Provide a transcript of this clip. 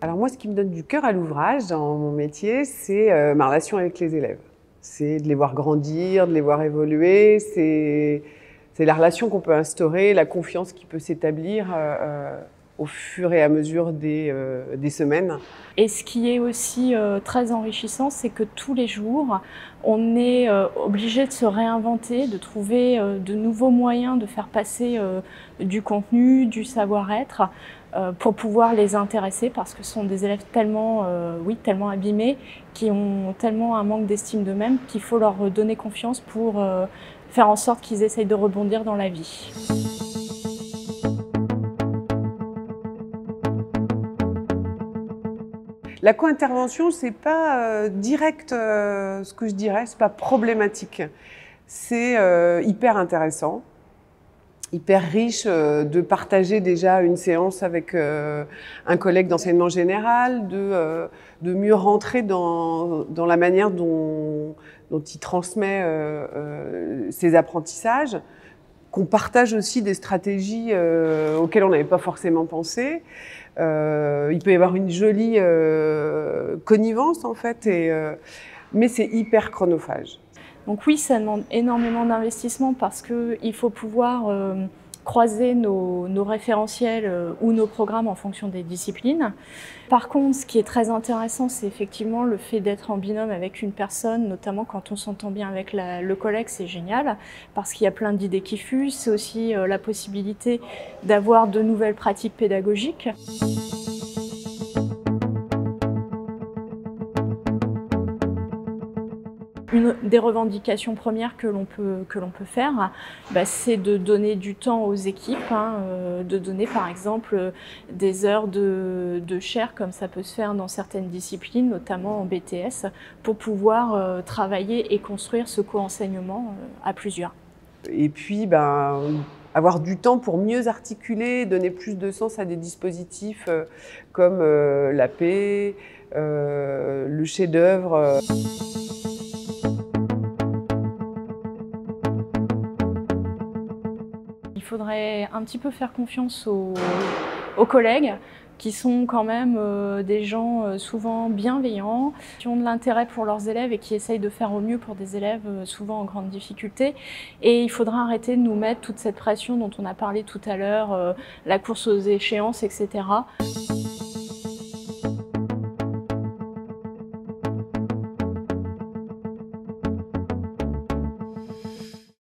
Alors moi, ce qui me donne du cœur à l'ouvrage dans mon métier, c'est ma relation avec les élèves. C'est de les voir grandir, de les voir évoluer, c'est la relation qu'on peut instaurer, la confiance qui peut s'établir au fur et à mesure des semaines. Et ce qui est aussi très enrichissant, c'est que tous les jours, on est obligé de se réinventer, de trouver de nouveaux moyens de faire passer du contenu, du savoir-être, pour pouvoir les intéresser, parce que ce sont des élèves tellement, tellement abîmés, qui ont tellement un manque d'estime d'eux-mêmes qu'il faut leur donner confiance pour faire en sorte qu'ils essayent de rebondir dans la vie. La co-intervention, c'est pas direct ce que je dirais, c'est pas problématique. C'est hyper intéressant, hyper riche de partager déjà une séance avec un collègue d'enseignement général, de mieux rentrer dans la manière dont il transmet ses apprentissages, qu'on partage aussi des stratégies auxquelles on n'avait pas forcément pensé. Il peut y avoir une jolie connivence en fait, mais c'est hyper chronophage. Donc oui, ça demande énormément d'investissement parce qu'il faut pouvoir croiser nos référentiels ou nos programmes en fonction des disciplines. Par contre, ce qui est très intéressant, c'est effectivement le fait d'être en binôme avec une personne, notamment quand on s'entend bien avec le collègue, c'est génial, parce qu'il y a plein d'idées qui fusent. C'est aussi la possibilité d'avoir de nouvelles pratiques pédagogiques. Une des revendications premières que l'on peut faire, c'est de donner du temps aux équipes, de donner par exemple des heures de chaire comme ça peut se faire dans certaines disciplines, notamment en BTS, pour pouvoir travailler et construire ce co-enseignement à plusieurs. Et puis, avoir du temps pour mieux articuler, donner plus de sens à des dispositifs comme la paix, le chef-d'œuvre. Il faudrait un petit peu faire confiance aux collègues qui sont quand même des gens souvent bienveillants, qui ont de l'intérêt pour leurs élèves et qui essayent de faire au mieux pour des élèves souvent en grande difficulté. Et il faudra arrêter de nous mettre toute cette pression dont on a parlé tout à l'heure, la course aux échéances, etc.